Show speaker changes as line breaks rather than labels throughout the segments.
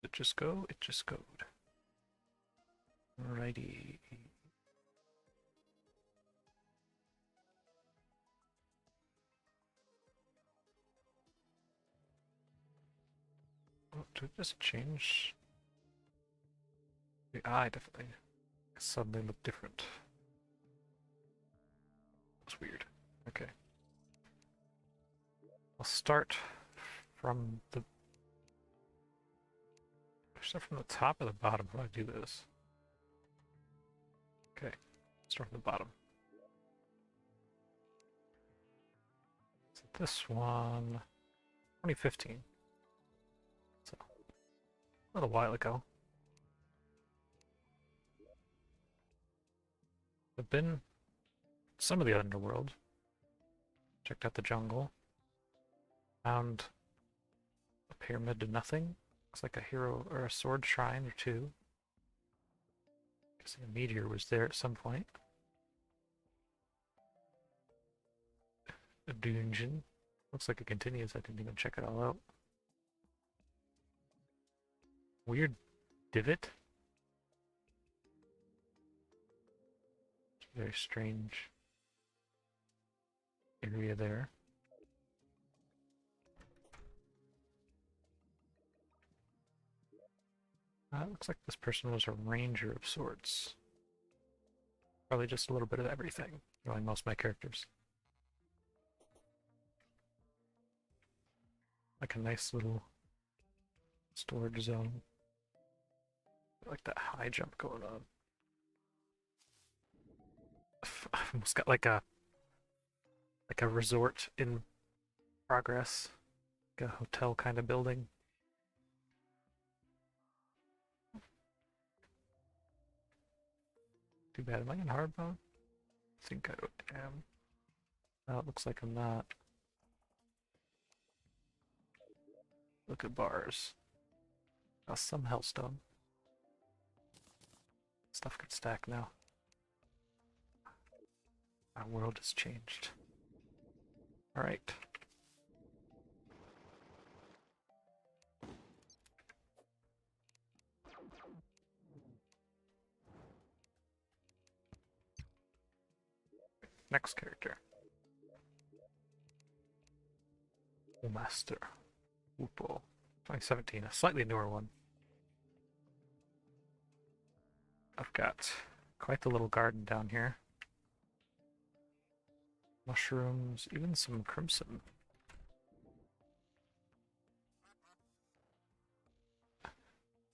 It just go? It just goed. Alrighty. Oh, did it just change? The eye definitely suddenly looked different. That's weird. Okay. I'll start from the top or the bottom when I do this. Okay, start from the bottom. So this one, 2015. So a little while ago. I've been some of the underworld. Checked out the jungle. Found a pyramid to nothing. Looks like a hero or a sword shrine or two. Guessing a meteor was there at some point. A dungeon. Looks like it continues. I didn't even check it all out. Weird divot. Very strange area there. Looks like this person was a ranger of sorts. Probably just a little bit of everything, knowing most of my characters. Like a nice little storage zone. I like that high jump going on. I've almost got like a resort in progress. Like a hotel kind of building. Too bad. Am I in hard mode? I think I am. No, it looks like I'm not. Look at bars. Got some hellstone. Stuff could stack now. Our world has changed. Alright. Next character. The Master. Upo. 2017, a slightly newer one. I've got quite the little garden down here. Mushrooms, even some crimson.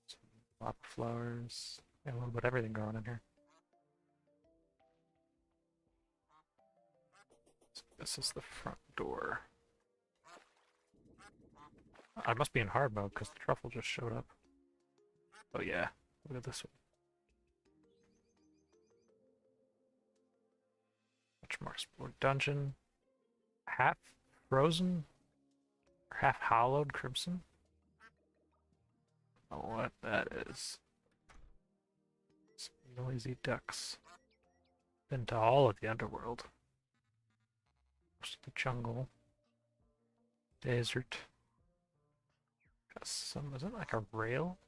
Some lava flowers. And a little bit of everything growing in here. So this is the front door. I must be in hard mode because the truffle just showed up. Oh yeah, look at this one. Much more explored dungeon. Half frozen? Or half hollowed crimson? Oh, what that is. Some noisy ducks. Been to all of the underworld. Most of the jungle. Desert. Got some, is it like a rail?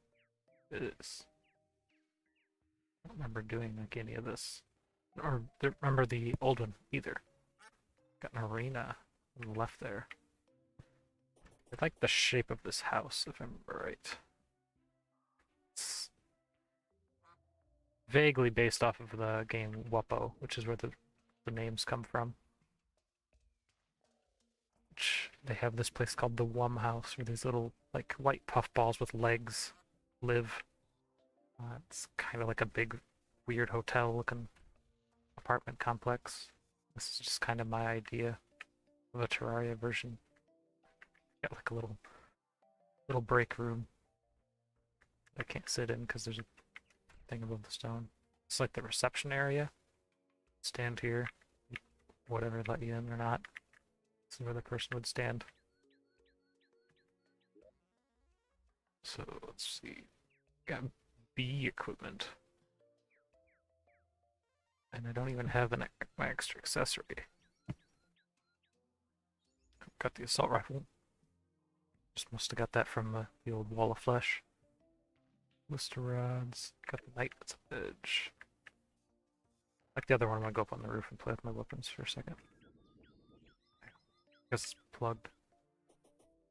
It is. I don't remember doing like any of this. Or remember the old one either. Got an arena on the left there. I like the shape of this house, if I remember right. It's vaguely based off of the game Wuppo, which is where the names come from. Which they have this place called the Wum House, where these little like white puffballs with legs live. It's kind of like a big, weird hotel-looking apartment complex. This is just kind of my idea of a Terraria version. Got like a little break room I can't sit in because there's a thing above the stone. It's like the reception area. Stand here, whatever let you in or not. This is where the person would stand. So let's see. Got bee equipment. And I don't even have my extra accessory. Got the assault rifle. Just must have got that from the old wall of flesh. Blister rods. Got the knight's edge. Like the other one, I'm gonna go up on the roof and play with my weapons for a second. Guess it's plugged.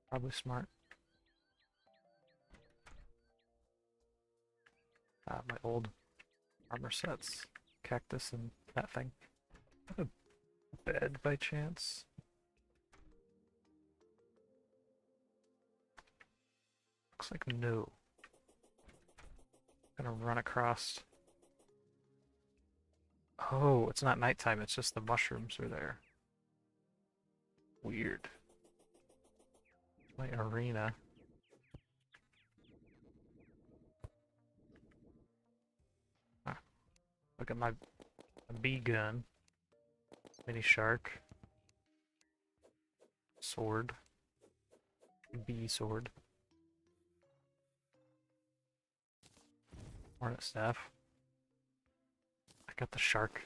Probably smart. My old armor sets. Cactus and that thing. Have a bed by chance? Looks like no. Gonna run across. Oh, it's not nighttime, it's just the mushrooms are there. Weird. My arena. Ah, look at my bee gun. Mini shark. Sword. Bee sword. Hornet staff. I got the shark.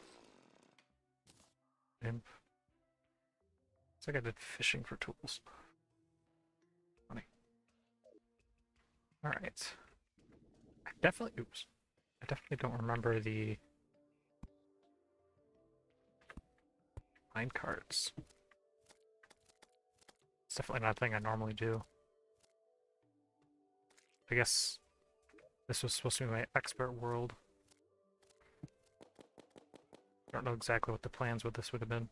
Imp. Looks like I did fishing for tools. Funny. Alright. I definitely don't remember the mine carts. It's definitely not a thing I normally do. I guess this was supposed to be my expert world. I don't know exactly what the plans with this would have been.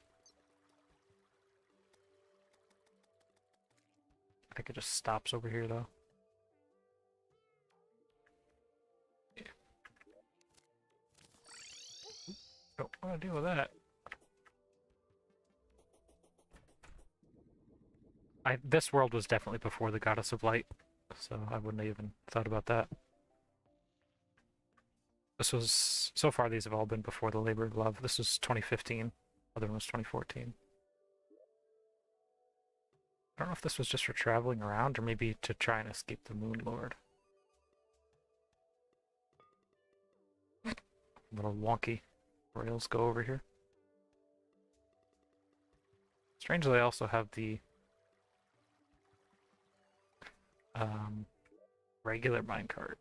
I think it just stops over here though. Yeah. Don't want to deal with that. This world was definitely before the Goddess of Light, so I wouldn't have even thought about that. This was, so far these have all been before the Labor of Love. This was 2015, other one was 2014. I don't know if this was just for traveling around or maybe to try and escape the Moon Lord. Little wonky rails go over here. Strangely, I also have the regular minecart.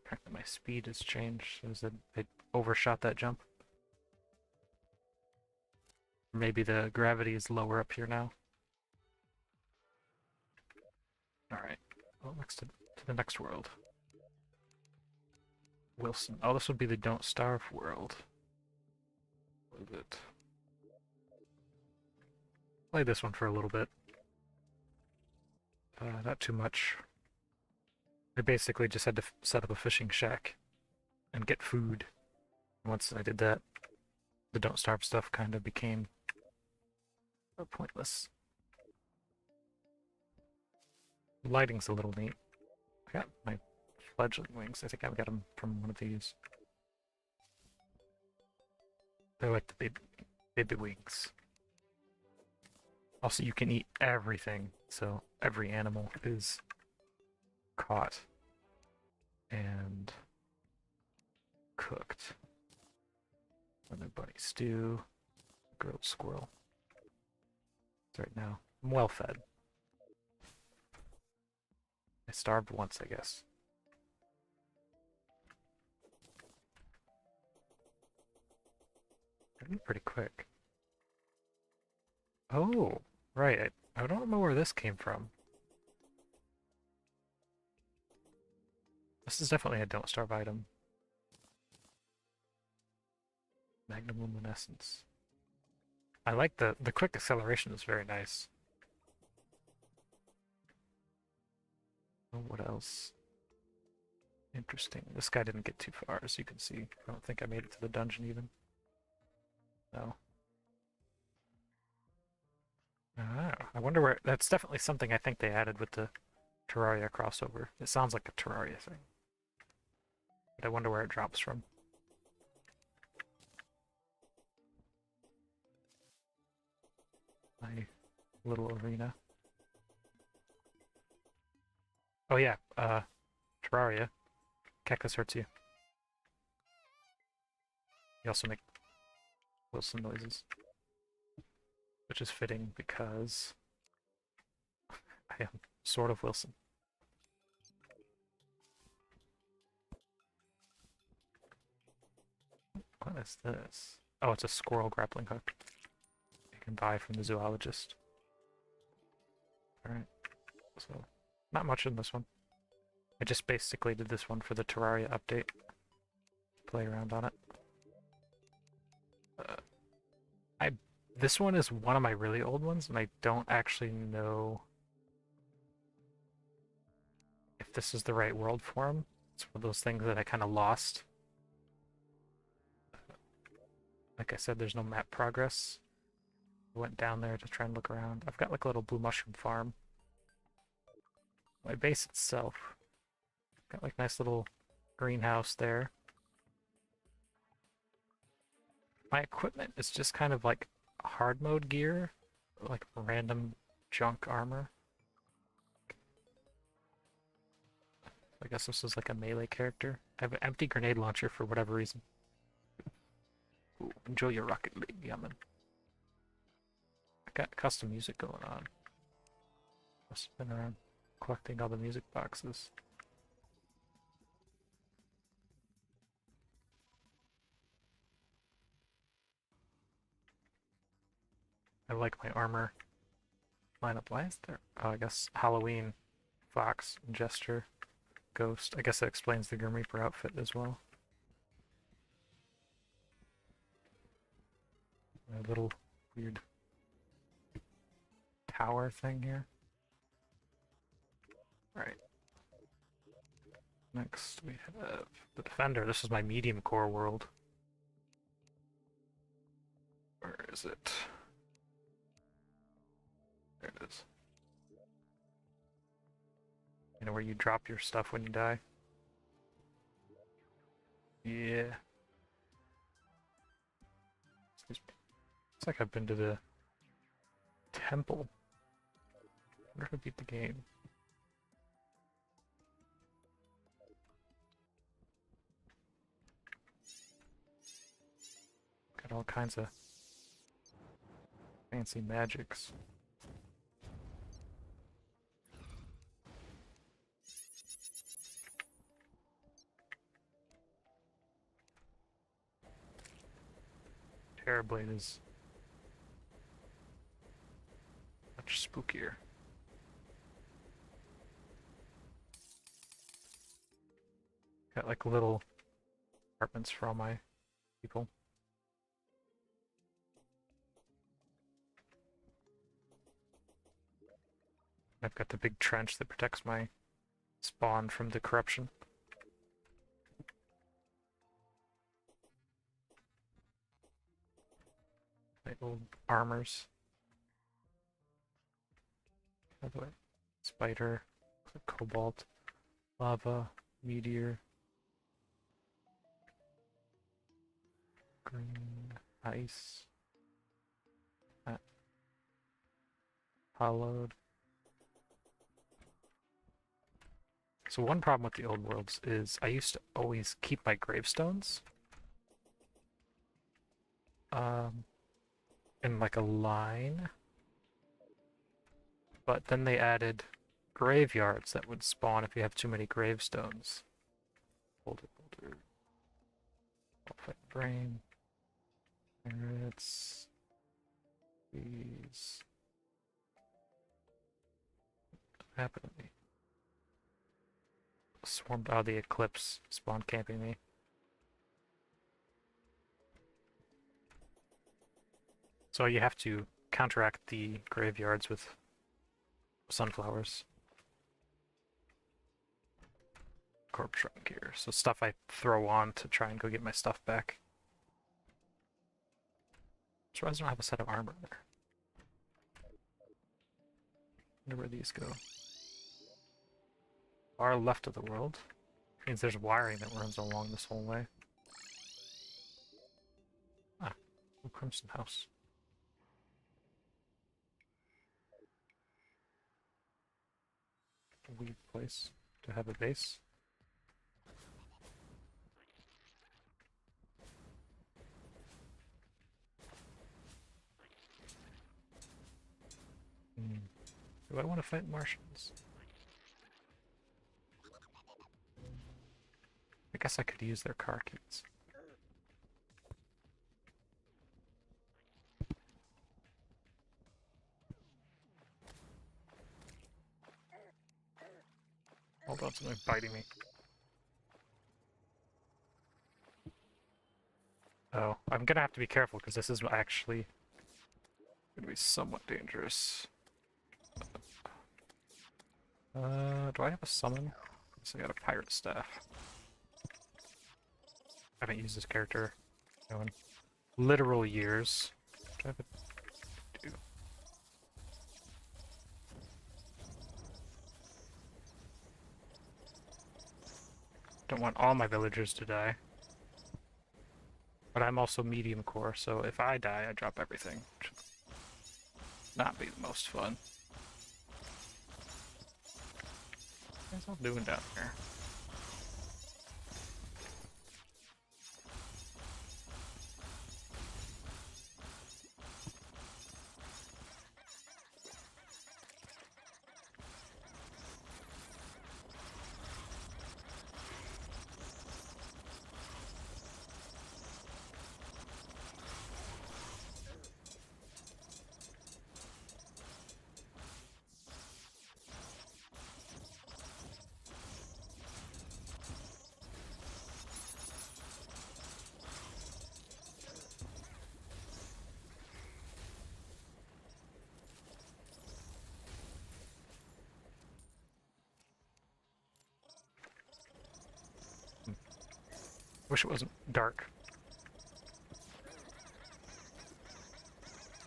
Apparently my speed has changed as I overshot that jump. Maybe the gravity is lower up here now. Alright, well, next to the next world. Wilson. Oh, this would be the Don't Starve world. What is it? Play this one for a little bit. Not too much. I basically just had to set up a fishing shack and get food. Once I did that, the Don't Starve stuff kind of became pointless. Lighting's a little neat. I got my fledgling wings. I think I've got them from one of these. They're like the baby wings. Also, you can eat everything, so every animal is caught and cooked. Another bunny stew, grilled squirrel. Right now, I'm well fed. I starved once, I guess. Pretty quick. Oh, right. I don't know where this came from. This is definitely a Don't Starve item. Magnum Luminescence. I like the quick acceleration is very nice. Oh, what else? Interesting. This guy didn't get too far, as you can see. I don't think I made it to the dungeon even. No. Ah, I wonder where... That's definitely something I think they added with the Terraria crossover. It sounds like a Terraria thing. But I wonder where it drops from. My little arena. Oh yeah, Terraria. Cactus hurts you. You also make Wilson noises. Which is fitting because I am sort of Wilson. What is this? Oh, it's a squirrel grappling hook. You can buy from the zoologist. Alright, so not much in this one. I just basically did this one for the Terraria update. Play around on it. This one is one of my really old ones, and I don't actually know if this is the right world for him. It's one of those things that I kind of lost. Like I said, there's no map progress. I went down there to try and look around. I've got like a little blue mushroom farm. My base itself. Got like nice little greenhouse there. My equipment is just kind of like hard mode gear, like random junk armor. I guess this is like a melee character. I have an empty grenade launcher for whatever reason. Ooh, enjoy your Rocket League, Yaman. I got custom music going on. Must have been around collecting all the music boxes. I like my armor lineup. Why is there? Oh, I guess Halloween, Fox, Jester, Ghost. I guess that explains the Grim Reaper outfit as well. A little weird tower thing here. Alright. Next we have the Defender. This is my medium core world. Where is it? There it is. You know where you drop your stuff when you die? Yeah. Excuse me. Looks like I've been to the temple. I wonder if I beat the game. Got all kinds of fancy magics. Terrorblade is much spookier. Got like little apartments for all my people. I've got the big trench that protects my spawn from the corruption. My old armors. By the way, spider, cobalt, lava, meteor, green, ice, hollowed. So one problem with the old worlds is I used to always keep my gravestones in like a line, but then they added graveyards that would spawn if you have too many gravestones. Boulder, Fight brain, pirates, these. What happened to me? Swarmed out of the eclipse, spawn camping me. So you have to counteract the graveyards with sunflowers. Corpse shrunk gear. So stuff I throw on to try and go get my stuff back. I'm surprised I don't have a set of armor there. Wonder where these go. Far left of the world. Which means there's wiring that runs along this whole way. Ah, Crimson House. A weird place to have a base. Do I want to fight Martians? I guess I could use their car keys. Hold on, something's biting me. Oh, I'm gonna have to be careful because this is actually gonna be somewhat dangerous. Do I have a summon? So I got a pirate staff. I haven't used this character in literal years. Do I have a do? Don't want all my villagers to die. But I'm also medium core, so if I die, I drop everything. Which would not be the most fun. What's all doing down here? Wish it wasn't dark.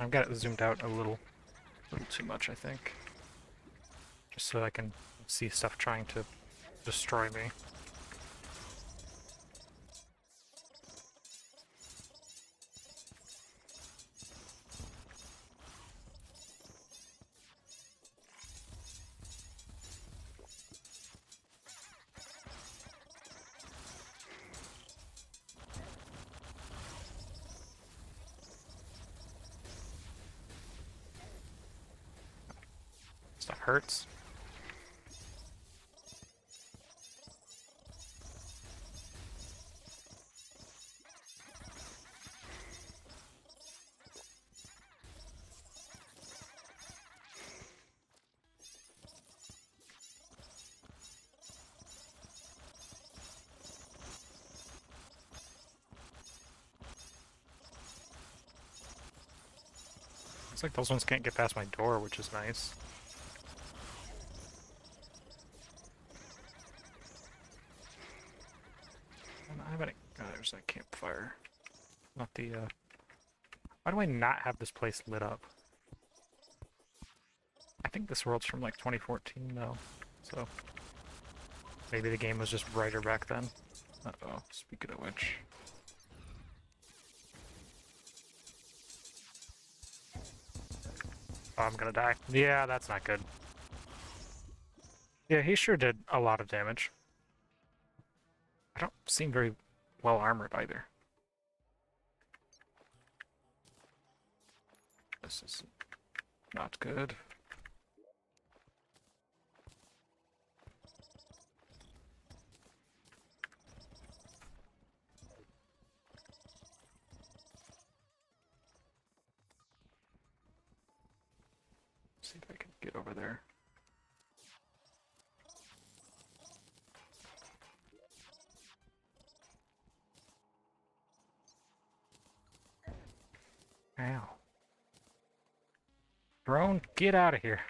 I've got it zoomed out a little too much, I think. Just so I can see stuff trying to destroy me. Stuff hurts. Looks like those ones can't get past my door, which is nice. I don't have any. Oh, there's that campfire. Not the, Why do I not have this place lit up? I think this world's from like 2014 though, so maybe the game was just brighter back then. Uh-oh, speaking of which. Oh, I'm gonna die. Yeah, that's not good. Yeah, he sure did a lot of damage. I don't seem very well armored either. This is not good. Let's see if I can get over there. Ow. Drone, get out of here.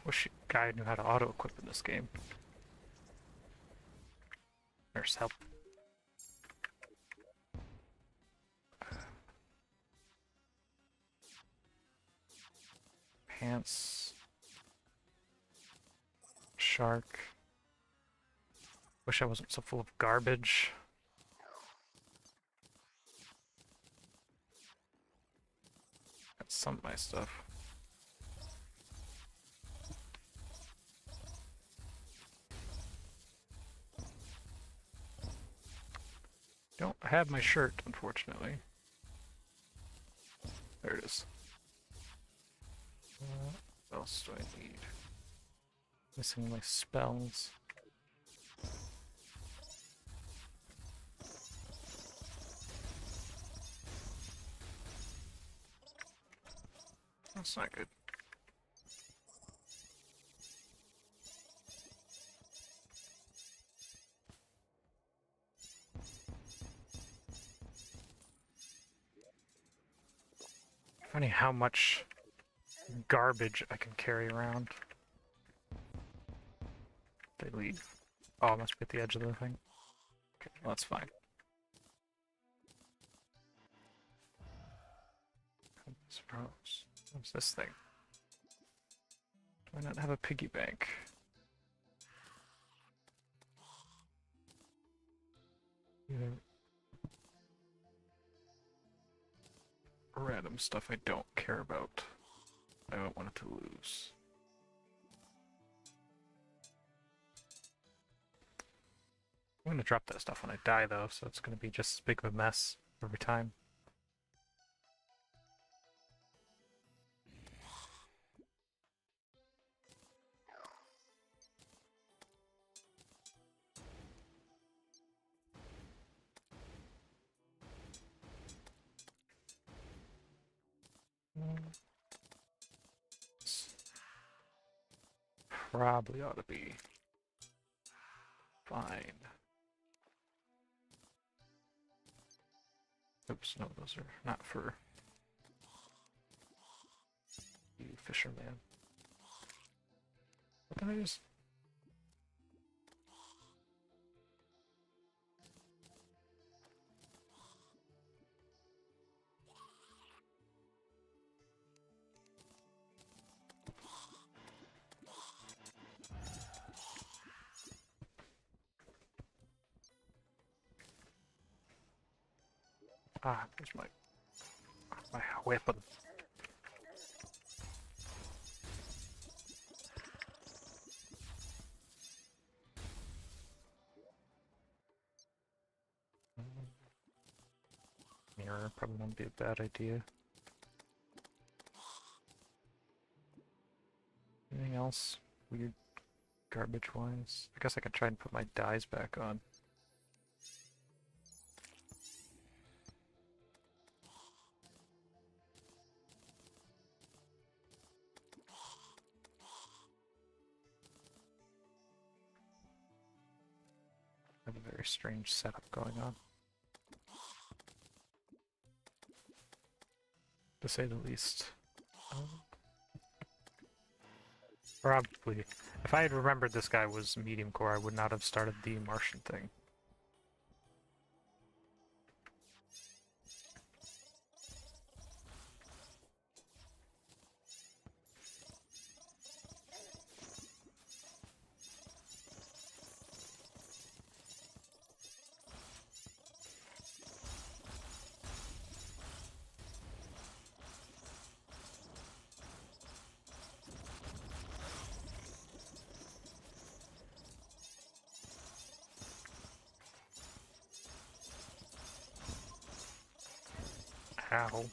Wish a guy knew how to auto-equip in this game. There's help. Pants. Shark. Wish I wasn't so full of garbage. That's some of my stuff. Don't have my shirt, unfortunately. There it is. What else do I need? Missing my spells. That's not good. Funny how much garbage I can carry around. They leave. Oh, I must be at the edge of the thing. Okay, well, that's fine. What's this thing? Do I not have a piggy bank? Random stuff I don't care about. I don't want it to lose. I'm gonna drop that stuff when I die though, so it's gonna be just as big of a mess every time. Probably ought to be fine. Oops, no, those are not for you, fisherman. What did I just... Ah, there's my weapon. Mirror probably won't be a bad idea. Anything else weird garbage-wise? I guess I could try and put my dyes back on. I have a very strange setup going on, to say the least. Probably. If I had remembered this guy was medium core, I would not have started the Martian thing. Ow.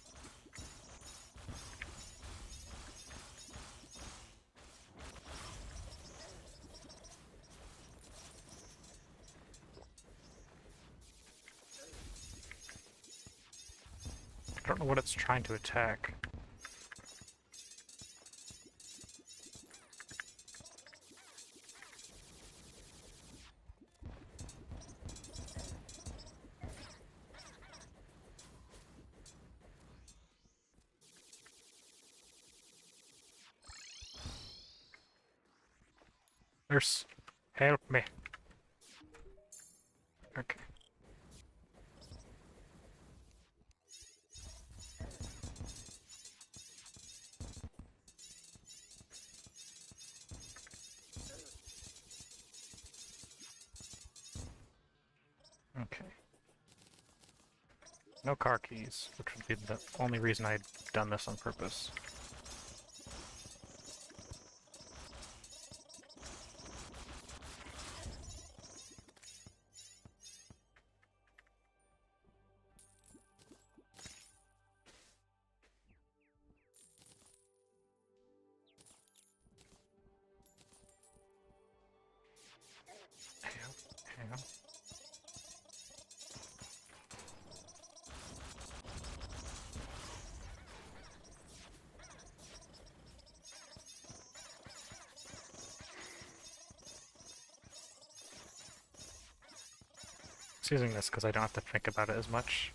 I don't know what it's trying to attack. Nurse, help me. Okay. Okay. No car keys, which would be the only reason I'd done this on purpose. just using this because I don't have to think about it as much.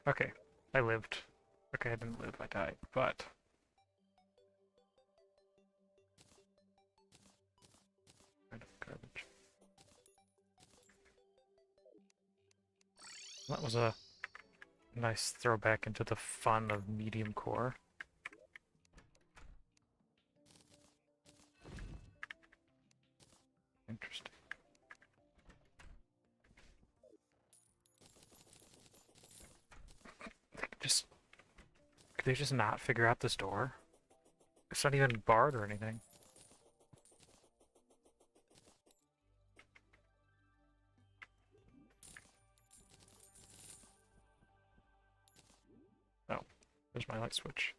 Okay, I lived. Okay, I didn't live, I died, but... Kind of garbage. That was a nice throwback into the fun of medium core. Interesting. Could they just not figure out this door? It's not even barred or anything. Oh, there's my light switch.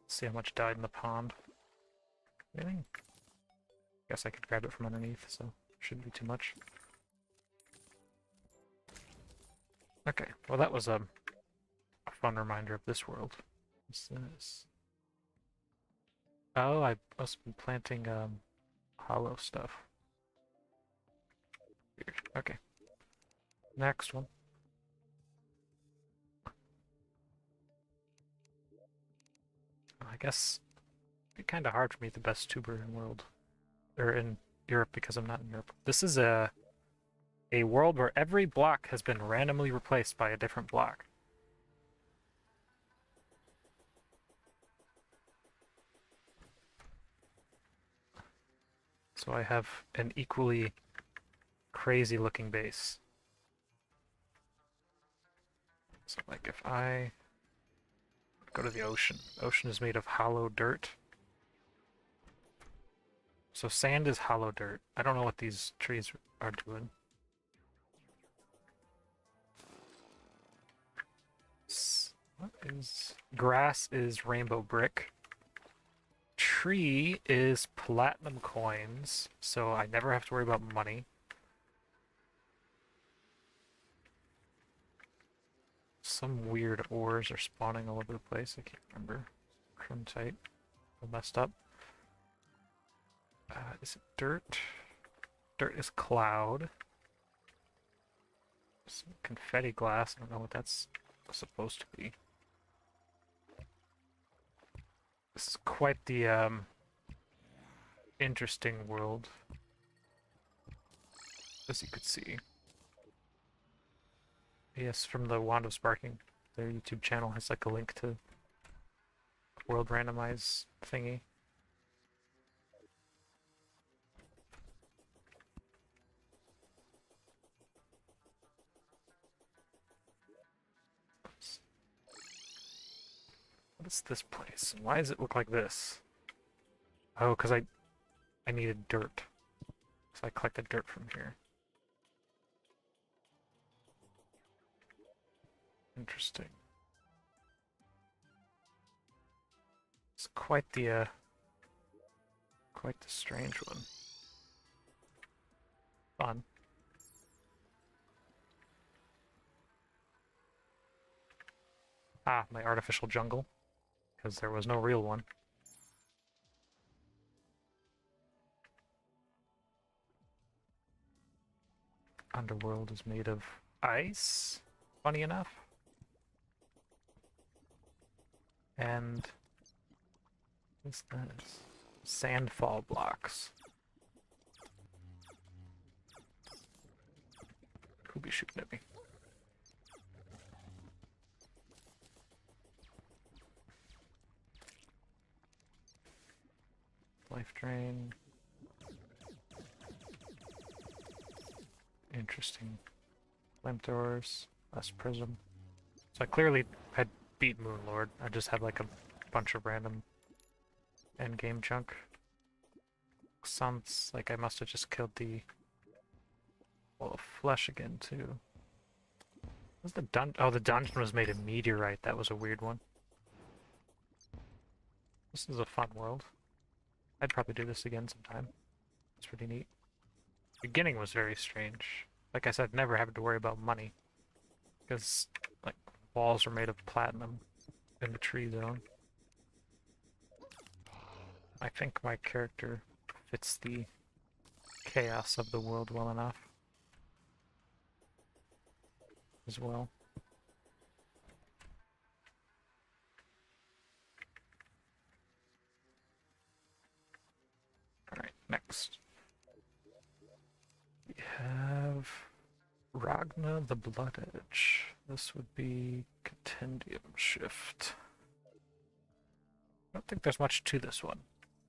See how much died in the pond. Really? Guess I could grab it from underneath, so shouldn't be too much. Okay, well that was a fun reminder of this world. What's this? Oh, I must have been planting hollow stuff. Weird. Okay. Next one. I guess it'd be kind of hard for me, the best tuber in world, or in Europe, because I'm not in Europe. This is a world where every block has been randomly replaced by a different block. So I have an equally crazy looking base. So like if I go to the ocean, ocean is made of hollow dirt. So sand is hollow dirt. I don't know what these trees are doing. What is... Grass is rainbow brick. Tree is platinum coins, so I never have to worry about money. Some weird ores are spawning all over the place, I can't remember. Crimtite. I messed up. Is it dirt? Dirt is cloud. Some confetti glass, I don't know what that's supposed to be. This is quite the interesting world, as you could see. Yes, from the Wand of Sparking, their YouTube channel has like a link to World Randomize thingy. What is this place? And why does it look like this? Oh, because I needed dirt. So I collected dirt from here. Interesting. It's quite the strange one. Fun. Ah, my artificial jungle. Because there was no real one. Underworld is made of ice, funny enough. And what's this? Sandfall blocks. Who be shooting at me? Life drain. Interesting. Flamethrowers. Less prism. So I clearly had beat Moonlord. I just have like a bunch of random endgame junk. Sounds like I must have just killed the wall of flesh again too. What's the oh, the dungeon was made of meteorite. That was a weird one. This is a fun world. I'd probably do this again sometime. It's pretty neat. Beginning was very strange. Like I said, never having to worry about money. Because, like, walls are made of platinum in the tree zone. I think my character fits the chaos of the world well enough. As well. Alright, next. We have Ragna the Blood Edge. This would be Compendium Shift. I don't think there's much to this one.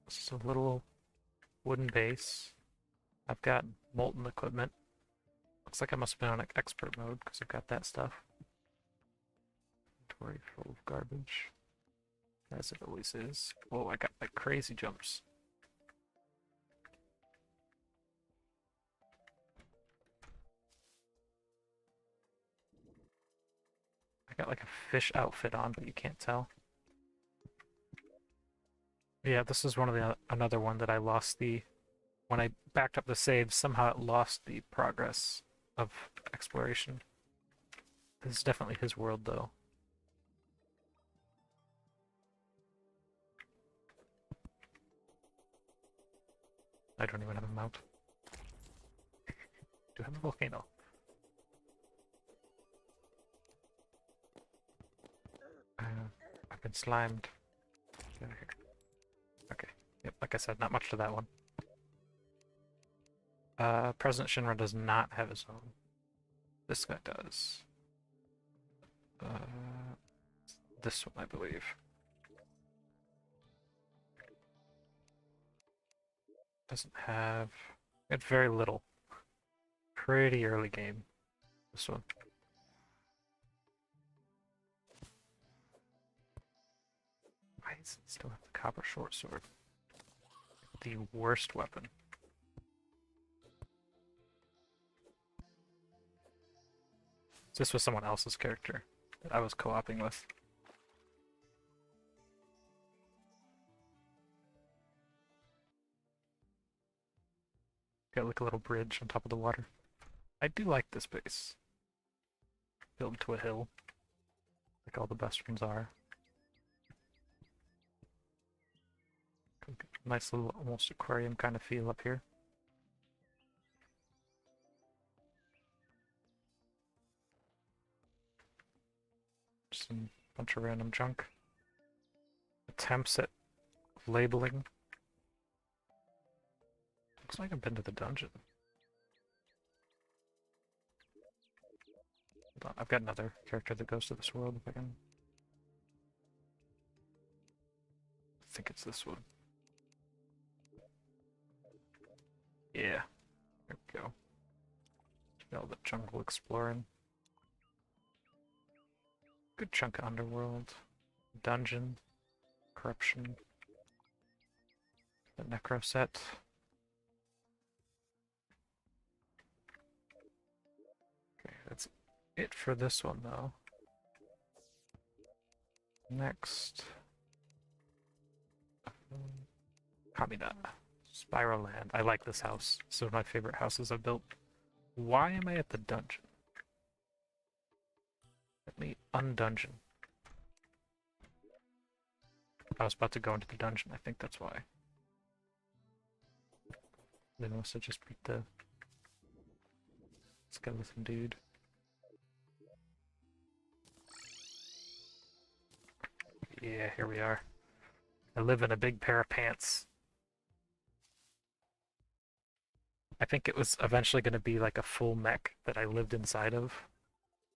This is a little wooden base. I've got molten equipment. Looks like I must have been on expert mode because I've got that stuff. Inventory full of garbage. As it always is. Whoa, I got like crazy jumps. I got like a fish outfit on, but you can't tell. Yeah, this is one of the another one that I lost the when I backed up the save, somehow it lost the progress of exploration. This is definitely his world though. I don't even have a mount. Do I have a volcano? I've been slimed. Get out of here. Okay. Yep, like I said, not much to that one. President Shinra does not have his own. This guy does. This one, I believe. Doesn't have... It's very little. Pretty early game. This one. Why does it still have the copper short sword? The worst weapon. This was someone else's character that I was co-oping with. Got like a little bridge on top of the water. I do like this base. Built into a hill, like all the best ones are. Nice little almost aquarium kind of feel up here. Just a bunch of random junk. Attempts at labeling. Looks like I've been to the dungeon. Hold on, I've got another character that goes to this world if I can. I think it's this one. Yeah, there we go. All the jungle exploring. Good chunk of underworld. Dungeon. Corruption. The necro set. Okay, that's it for this one though. Next. Kamina. Spiral Land. I like this house. It's one of my favorite houses I've built. Why am I at the dungeon? Let me undungeon. I was about to go into the dungeon, I think that's why. They must have just beat the skeleton dude. Yeah, here we are. I live in a big pair of pants. I think it was eventually going to be like a full mech that I lived inside of,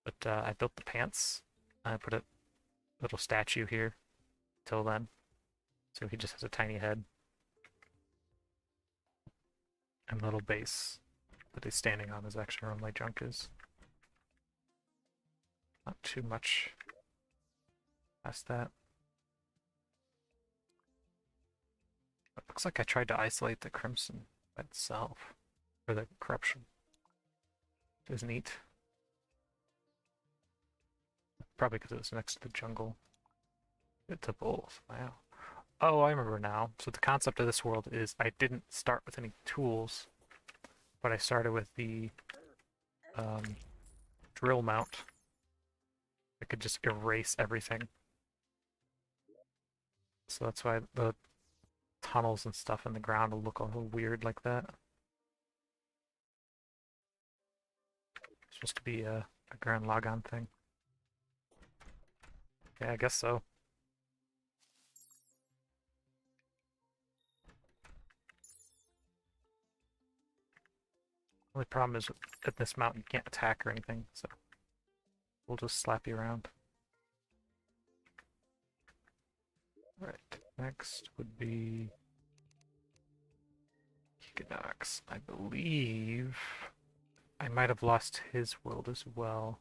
but I built the pants. I put a little statue here till then, so he just has a tiny head and a little base that he's standing on is actually where my junk is. Not too much past that. It looks like I tried to isolate the Crimson by itself, or the Corruption. It was neat. Probably because it was next to the jungle. It's a bulls. Wow. Oh, I remember now. So the concept of this world is I didn't start with any tools, but I started with the drill mount. I could just erase everything. So that's why the tunnels and stuff in the ground will look a little weird like that. It's supposed to be a Grand Logon thing. Yeah, I guess so. Only problem is at this mountain you can't attack or anything, so we'll just slap you around. Right, next would be Equinox. I believe I might have lost his world as well.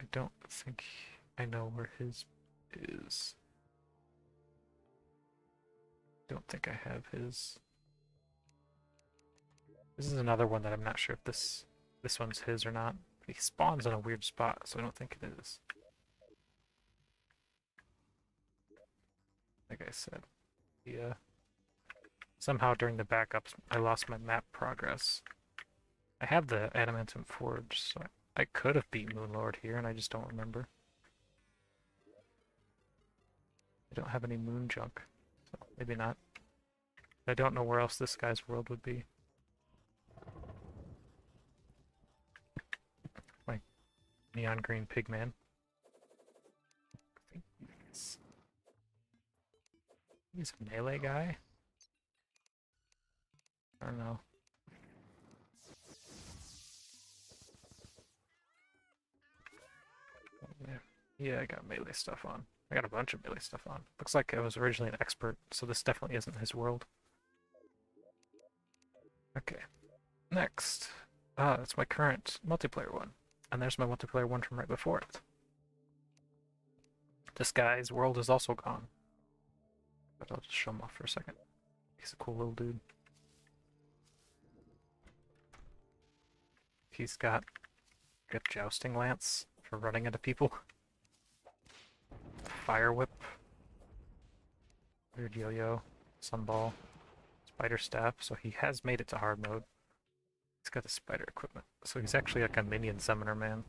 I don't think I know where his is. Don't think I have his. This is another one that I'm not sure if this one's his or not. He spawns in a weird spot, so I don't think it is. Like I said, yeah. Somehow during the backups, I lost my map progress. I have the Adamantium Forge, so I could have beat Moonlord here, and I just don't remember. I don't have any moon junk, so maybe not. I don't know where else this guy's world would be. My neon green pigman. I think he's a melee guy? I don't know. Yeah, I got melee stuff on. I got a bunch of melee stuff on. Looks like I was originally an expert, so this definitely isn't his world. Okay, next. That's my current multiplayer one. And there's my multiplayer one from right before it. This guy's world is also gone. But I'll just show him off for a second. He's a cool little dude. He's got a jousting lance for running into people. Fire whip. Weird yo-yo. Sunball. Spider staff. So he has made it to hard mode. He's got the spider equipment. So he's actually like a minion summoner man.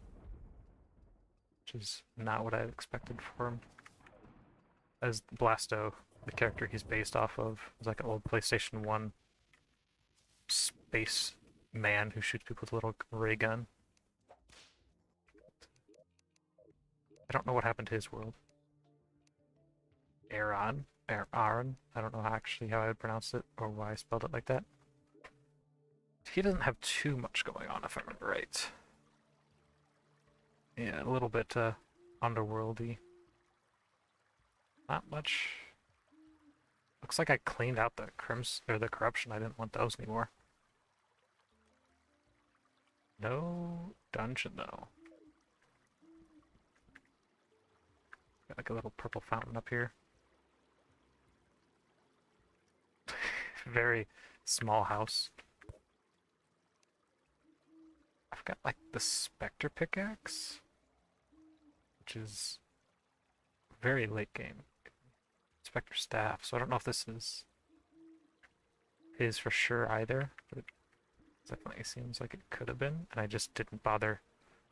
Which is not what I expected for him. As Blasto, the character he's based off of, is like an old PlayStation 1 space man who shoots people with a little ray gun. I don't know what happened to his world. Aaron. I don't know actually how I would pronounce it or why I spelled it like that. He doesn't have too much going on, if I remember right. Yeah, a little bit underworldy. Not much. Looks like I cleaned out the the corruption. I didn't want those anymore. No dungeon though. Got like a little purple fountain up here. Very small house. I've got like the Spectre pickaxe, which is very late game. Spectre staff, so I don't know if this is his for sure either, but it definitely seems like it could have been, and I just didn't bother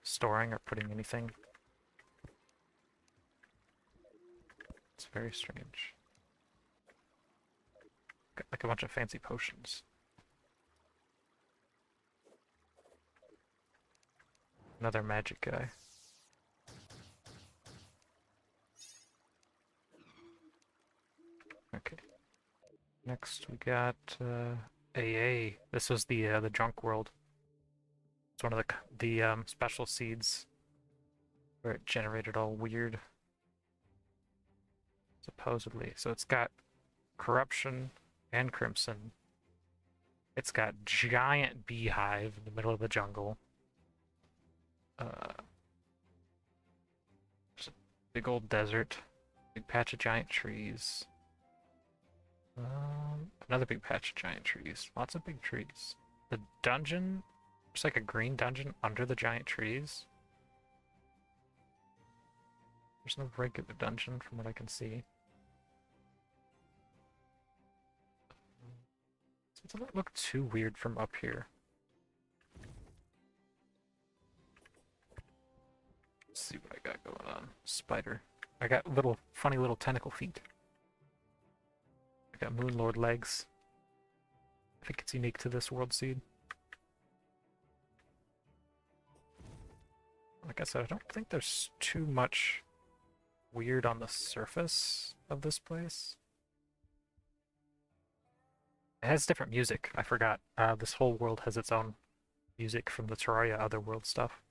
storing or putting anything. It's very strange. Got like a bunch of fancy potions. Another magic guy. Okay. Next we got AA. This was the junk world. It's one of the special seeds where it generated all weird, supposedly. So it's got corruption and crimson. It's got giant beehive in the middle of the jungle. There's a big old desert, big patch of giant trees. Another big patch of giant trees. Lots of big trees. The dungeon, it's like a green dungeon under the giant trees. There's no regular dungeon from what I can see. It doesn't look too weird from up here. Let's see what I got going on. Spider. I got funny little tentacle feet. I got Moonlord legs. I think it's unique to this world seed. Like I said, I don't think there's too much weird on the surface of this place. It has different music. I forgot. This whole world has its own music from the Terraria Otherworld stuff.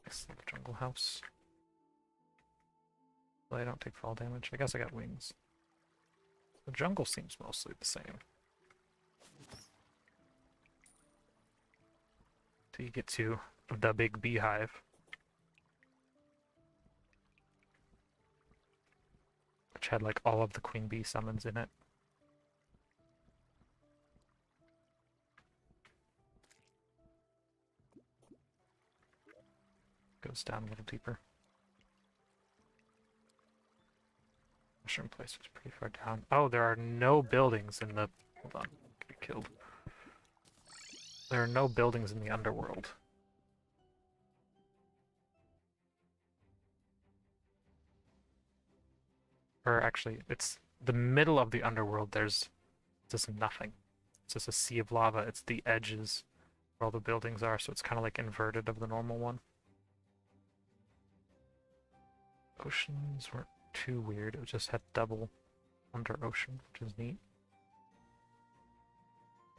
Nice little jungle house. Well, I don't take fall damage. I guess I got wings. The jungle seems mostly the same. Till you get to the big beehive. Which had like all of the queen bee summons in it. Goes down a little deeper. Mushroom place was pretty far down. Oh, there are no buildings in the... Hold on, get killed. There are no buildings in the underworld. Or actually, it's the middle of the underworld. There's just nothing. It's just a sea of lava. It's the edges where all the buildings are, so it's kind of like inverted of the normal one. Oceans weren't too weird. It just had double under ocean, which is neat.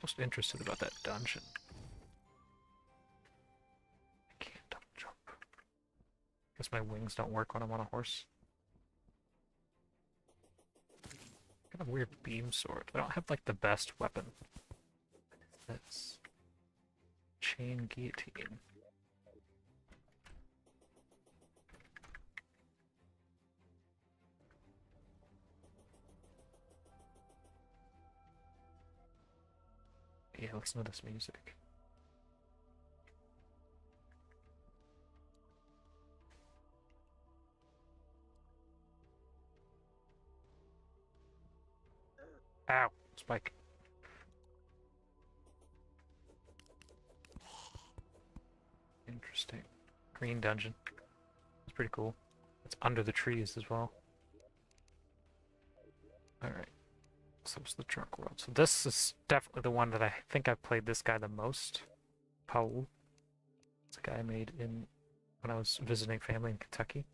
Most interested about that dungeon. I can't double jump. Guess my wings don't work when I'm on a horse. Got a weird beam sword. I don't have like the best weapon. That's chain guillotine. Yeah, listen to this music. Ow! Spike. Interesting. Green dungeon. It's pretty cool. It's under the trees as well. Alright. So it's the drunk world. So this is definitely the one that I think I've played this guy the most. Paul. It's a guy I made in when I was visiting family in Kentucky.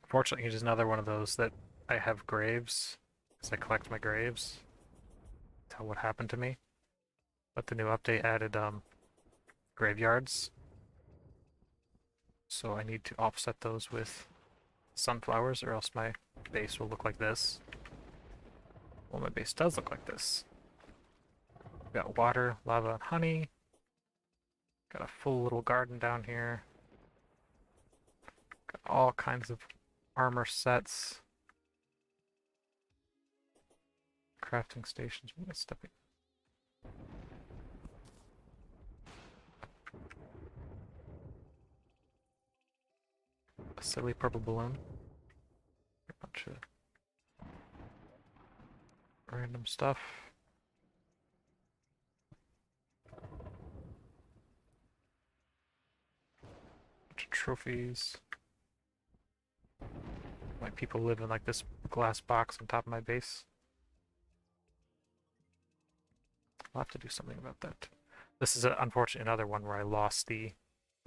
Fortunately, he's another one of those that I have graves, because I collect my graves. Tell what happened to me. But the new update added graveyards. So I need to offset those with sunflowers, or else my base will look like this. Well, my base does look like this. We've got water, lava, and honey. Got a full little garden down here. Got all kinds of armor sets. Crafting stations. I'm gonna step in. A silly purple balloon. A bunch of random stuff. Bunch of trophies. My people live in like this glass box on top of my base. I'll have to do something about that. This is unfortunately another one where I lost the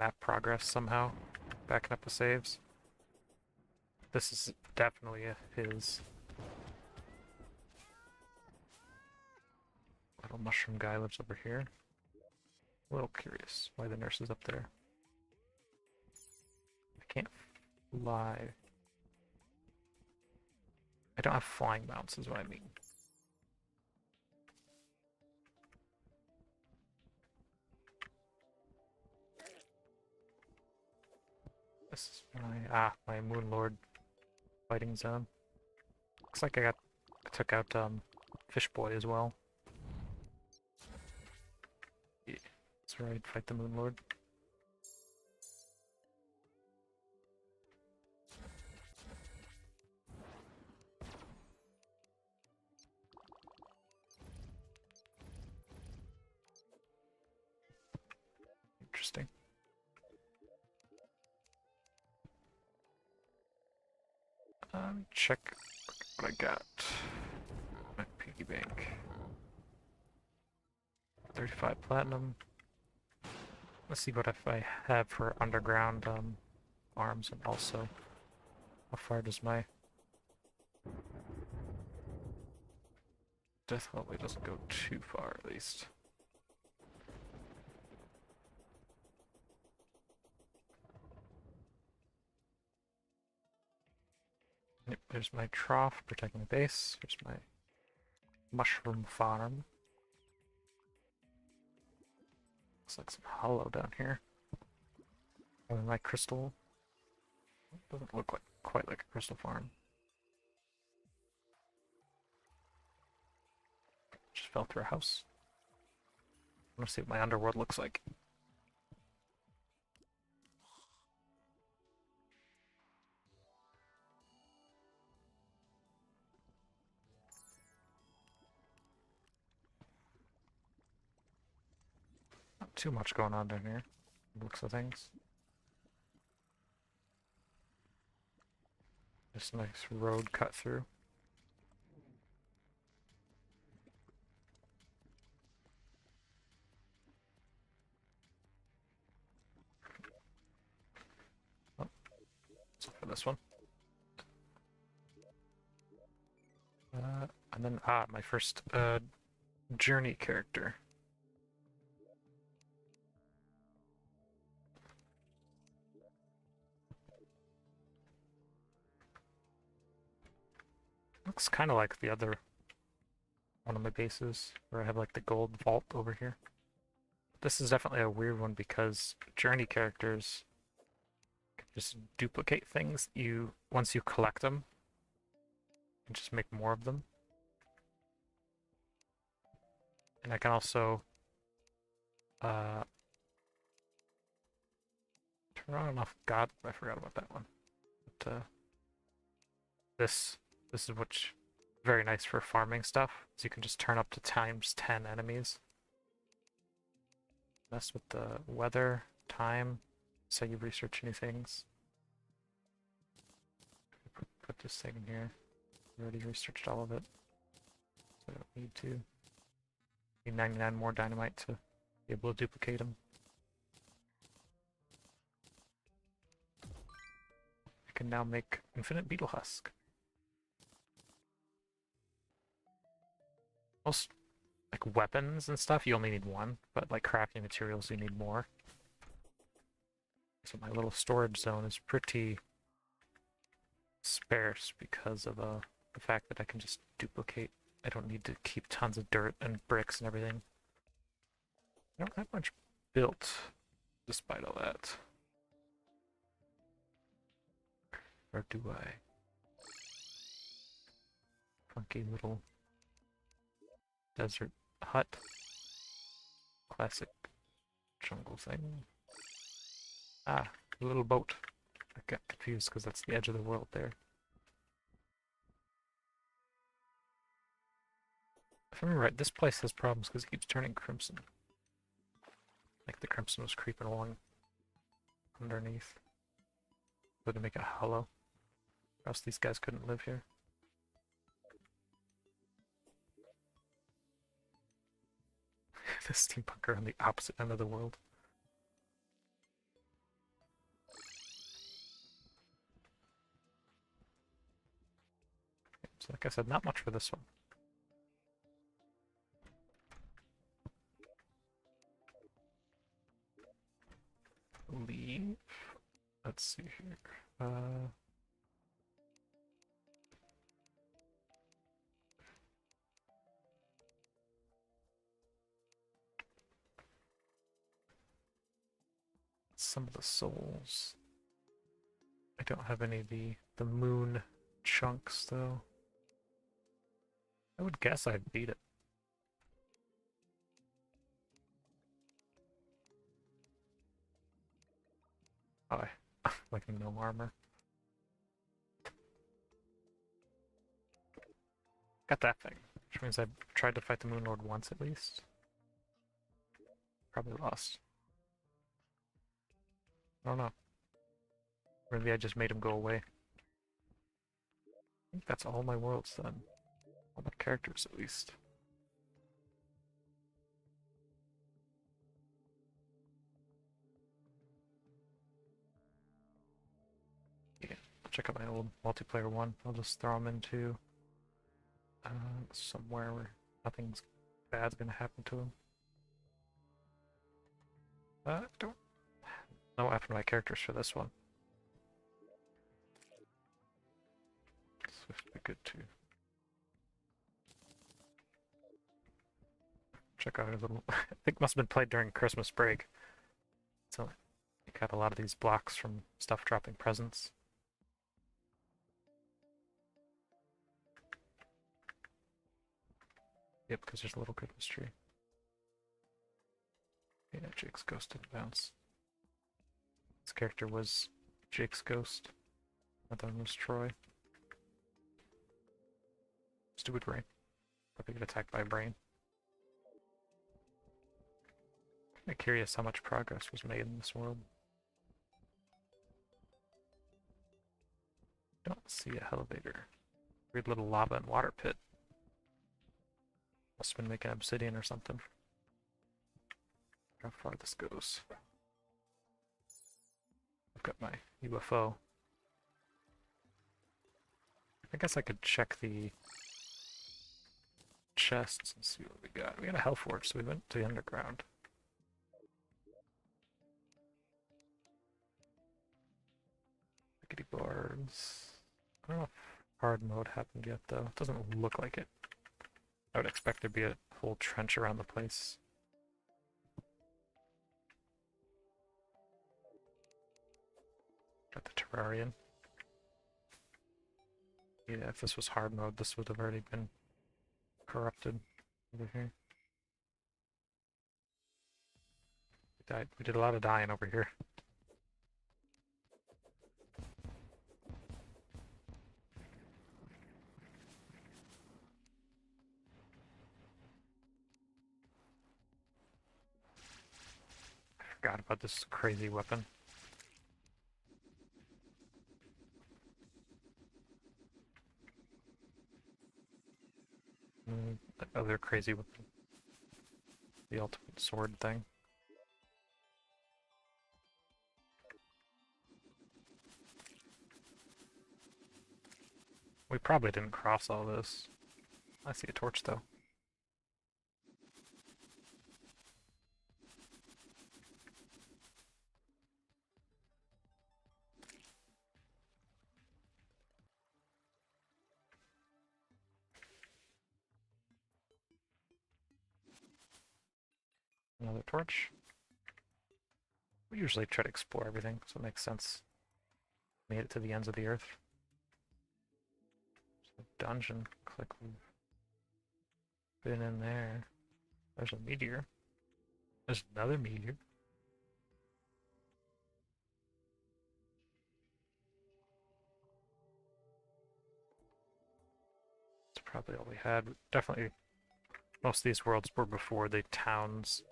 map progress somehow, backing up the saves. this is definitely his. Little mushroom guy lives over here. A little curious why the nurse is up there. I can't fly. I don't have flying mounts is what I mean. This is my Moon Lord fighting zone. Looks like I took out Fish Boy as well. Yeah, that's where I'd fight the Moon Lord. Interesting. Check what I got. My piggy bank. 35 platinum. Let's see what if I have for underground arms, and also how far does my death hopefully doesn't go too far at least. Yep, there's my trough protecting the base. There's my mushroom farm. Looks like some hollow down here. And then my crystal. Doesn't look like quite like a crystal farm. Just fell through a house. I want to see what my underworld looks like. Not too much going on down here. Looks of things. Just a nice road cut through. Oh, so for this one. And then, my first journey character. Looks kind of like the other one of my bases, where I have like the gold vault over here. This is definitely a weird one because journey characters can just duplicate things once you collect them and just make more of them. And I can also turn on and off God. I forgot about that one. But this is what's very nice for farming stuff. So you can just turn up to times 10 enemies. Mess with the weather, time, so you research new things. Put this thing in here. I already researched all of it, so I don't need to. Need 99 more dynamite to be able to duplicate them. I can now make infinite beetle husk. Most like weapons and stuff, you only need one, but like crafting materials, you need more. So my little storage zone is pretty sparse because of the fact that I can just duplicate. I don't need to keep tons of dirt and bricks and everything. I don't have much built, despite all that. Or do I? Funky little desert hut. Classic jungle thing. Ah, a little boat. I got confused because that's the edge of the world there. If I remember right, this place has problems because it keeps turning crimson. Like the crimson was creeping along underneath. So to make it hollow. Or else these guys couldn't live here. The steampunker on the opposite end of the world. So like I said, not much for this one. Leave. Let's see here. Some of the souls. I don't have any of the moon chunks though. I would guess I'd beat it. Oh, like no armor. Got that thing, which means I tried to fight the Moon Lord once at least. Probably lost. I don't know. Maybe I just made him go away. I think that's all my worlds then. All my characters at least. Yeah, check out my old multiplayer one. I'll just throw them into somewhere where nothing's bad's gonna happen to him. I don't know what happened to my characters for this one. Swift would be good too. Check out his little. I think must have been played during Christmas break. So you got a lot of these blocks from stuff dropping presents. Yep, because there's a little Christmas tree. Yeah, Jake's ghost didn't bounce. This character was Jake's ghost. Another one was Troy. Stupid brain. Probably get attacked by a brain. I'm curious how much progress was made in this world. Don't see a elevator. Weird little lava and water pit. Must have been making obsidian or something. How far this goes. I've got my UFO. I guess I could check the chests and see what we got. We got a Hellforge, so we went to the underground. Rickety bars. I don't know if hard mode happened yet, though. It doesn't look like it. I would expect there'd be a whole trench around the place. Got the Terrarian. Yeah, if this was hard mode, this would have already been corrupted over here. We did a lot of dying over here. I forgot about this crazy weapon. That other crazy weapon. The ultimate sword thing. We probably didn't cross all this. I see a torch though. Another torch. We usually try to explore everything, so it makes sense. Made it to the ends of the earth. Dungeon. Click. Been in there. There's a meteor. There's another meteor. That's probably all we had. Definitely, most of these worlds were before the towns,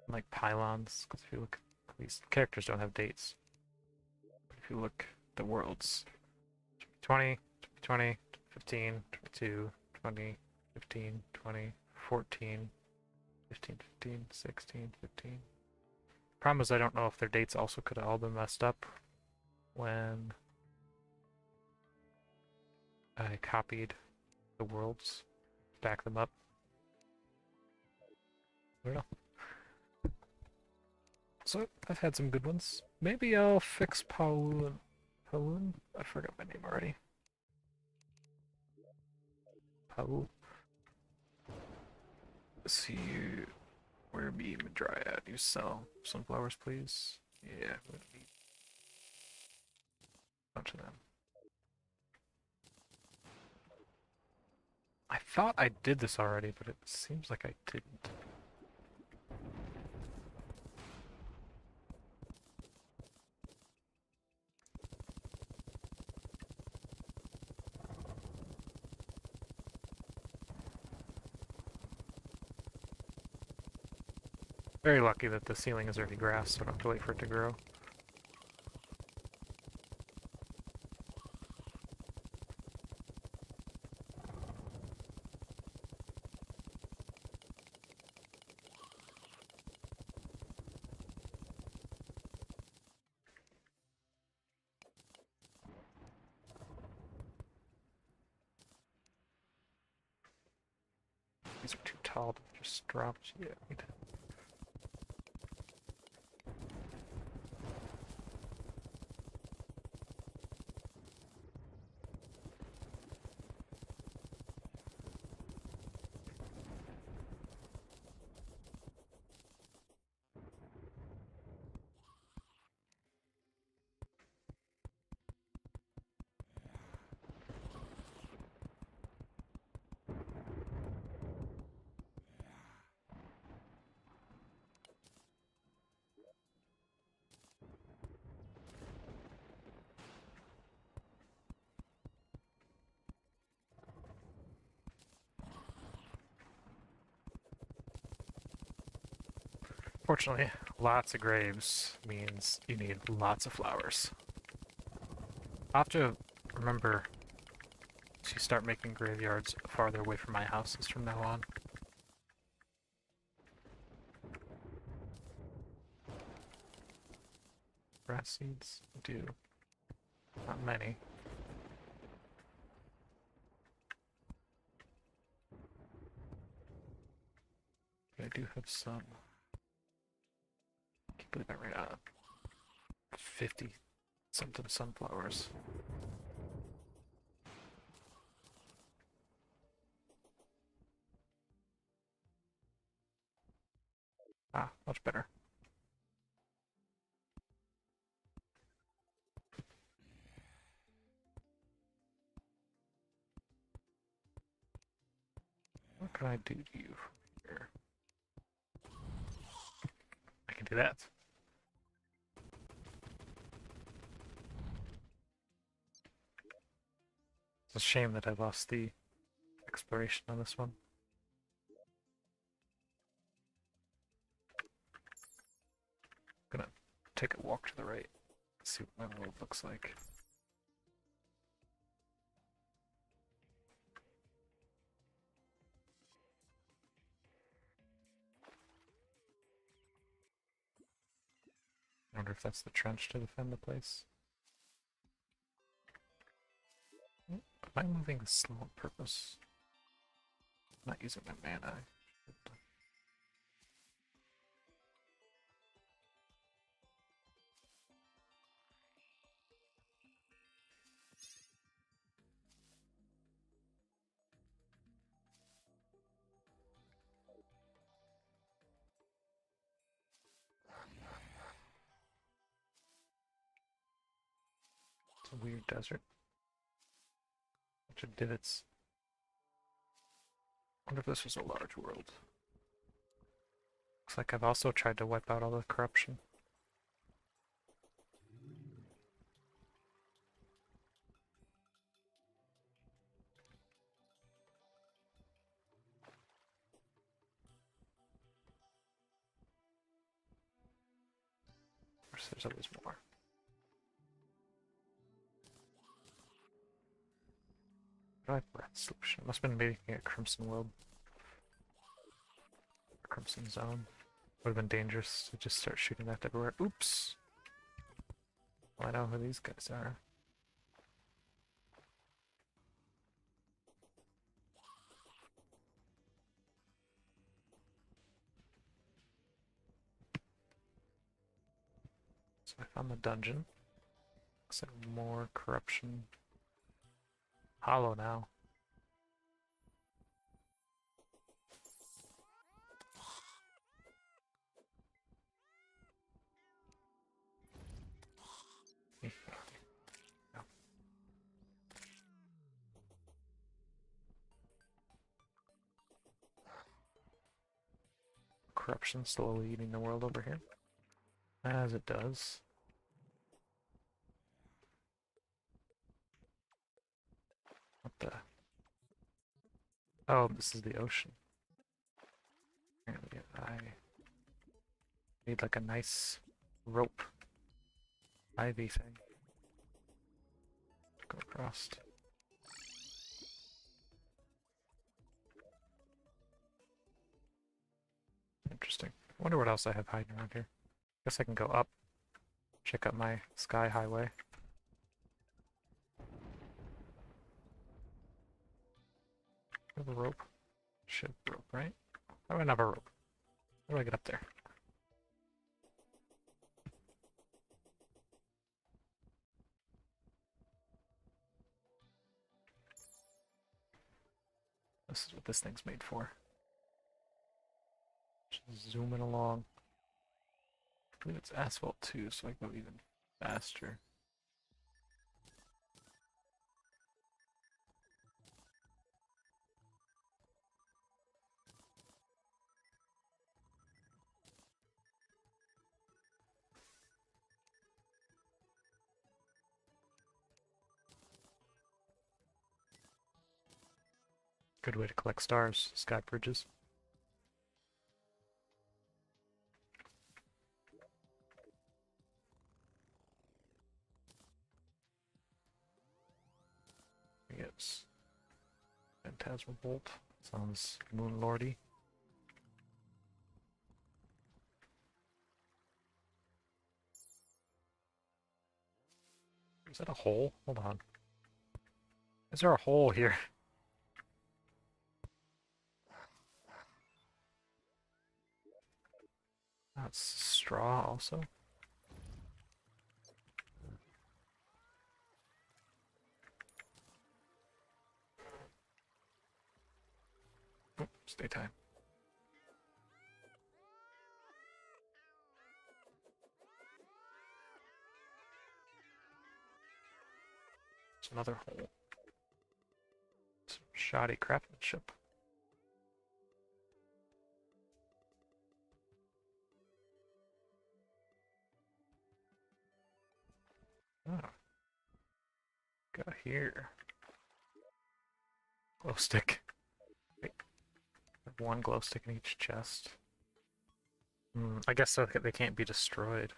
like pylons. Because if you look, these characters don't have dates. But if you look at the worlds, 20, 20, 15, 22, 20, 15, 20, 14, 15, 15, 16, 15. Problem is I don't know if their dates also could have all been messed up when I copied the worlds, back them up. I don't know. So I've had some good ones. Maybe I'll fix Paul. Paul? I forgot my name already. Paul. See you. Where be Madryad? You sell sunflowers, please. Yeah, I'm gonna need a bunch of them. I thought I did this already, but it seems like I didn't. Very lucky that the ceiling is already grass, so I don't have to wait for it to grow. These are too tall to just drop. Yeah. Fortunately, lots of graves means you need lots of flowers. I'll have to remember to start making graveyards farther away from my houses from now on. Grass seeds? Do. Not many. But I do have some. I can't believe I ran out of 50 something sunflowers. Ah, much better. What can I do to you here? I can do that. It's a shame that I lost the exploration on this one. I'm gonna take a walk to the right, see what my world looks like. I wonder if that's the trench to defend the place. Am I moving slow on purpose? I'm not using my mana. It's a weird desert. Bunch of divots. I wonder if this was a large world. Looks like I've also tried to wipe out all the corruption. Of course, there's always more. Do I have breath solution? Must have been making a Crimson World. A Crimson Zone. Would have been dangerous to just start shooting that everywhere. Oops! Well, I know who these guys are. So I found the dungeon. Looks like more corruption. Hollow now. Corruption slowly eating the world over here. As it does. What the? Oh, this is the ocean. Apparently I need like a nice rope ivy thing to go across. Interesting. I wonder what else I have hiding around here. Guess I can go up, check out my sky highway. I have a rope. Ship rope, right? How do I not have a rope? How do I get up there? This is what this thing's made for. Just zooming along. I believe it's asphalt too, so I go even faster. Good way to collect stars, sky bridges. Yes. Phantasmal Bolt. Sounds moon lordy. Is that a hole? Hold on. Is there a hole here? That's straw also. Oops, daytime. It's another hole. Some shoddy craftsmanship. Oh. Got here. Glow stick. Wait. One glow stick in each chest. I guess so they can't be destroyed.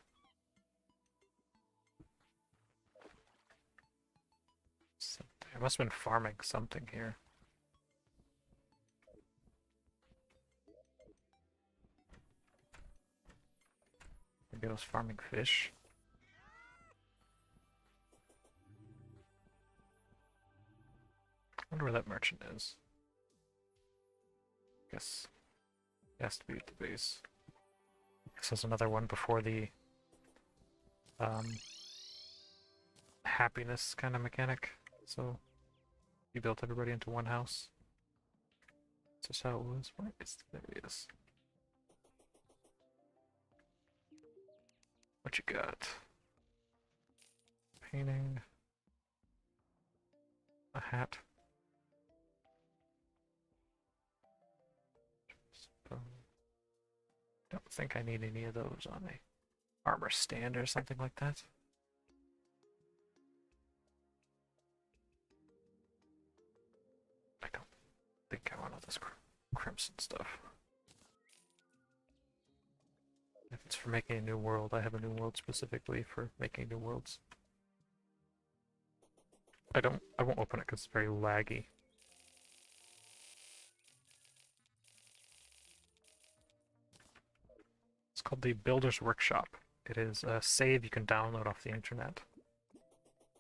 I must have been farming something here. Maybe I was farming fish. I wonder where that merchant is. Guess he has to be at the base. Guess there's another one before the happiness kind of mechanic. So you built everybody into one house. That's just how it was. Where is there he is. What you got? Painting. A hat. Don't think I need any of those on a armor stand or something like that. I don't think I want all this crimson stuff. If it's for making a new world, I have a new world specifically for making new worlds. I won't open it because it's very laggy. It's called the Builder's Workshop. It is a save you can download off the internet.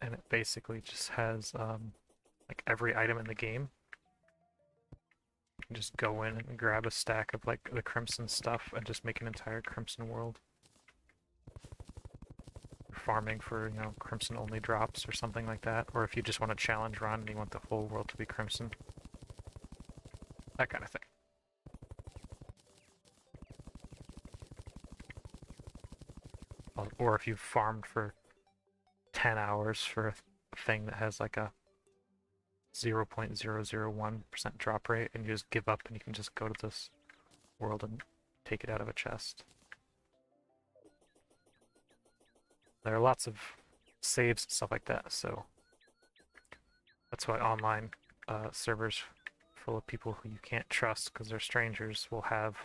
And it basically just has like every item in the game. You can just go in and grab a stack of like the crimson stuff and just make an entire crimson world. farming for, you know, crimson only drops or something like that, or if you just want a challenge run and you want the whole world to be crimson. That kind of thing. Or if you've farmed for 10 hours for a thing that has like a 0.001% drop rate and you just give up and you can just go to this world and take it out of a chest. There are lots of saves and stuff like that, so that's why online servers full of people who you can't trust because they're strangers will have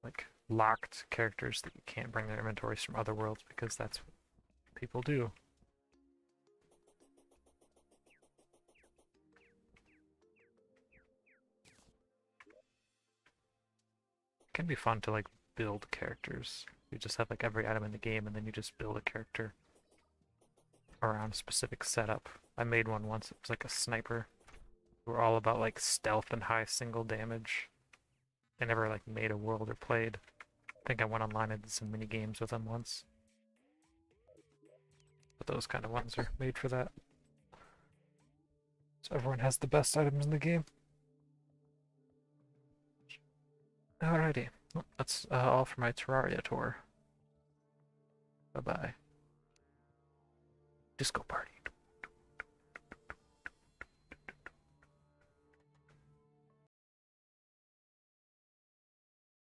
like locked characters that you can't bring their inventories from other worlds because that's what people do. It can be fun to like build characters. You just have like every item in the game and then you just build a character around a specific setup. I made one once, it was like a sniper. We're all about like stealth and high single damage. I never like made a world or played. I think I went online and did some mini games with them once. But those kind of ones are made for that. So everyone has the best items in the game. Alrighty, well, that's all for my Terraria tour. Bye-bye. Disco party.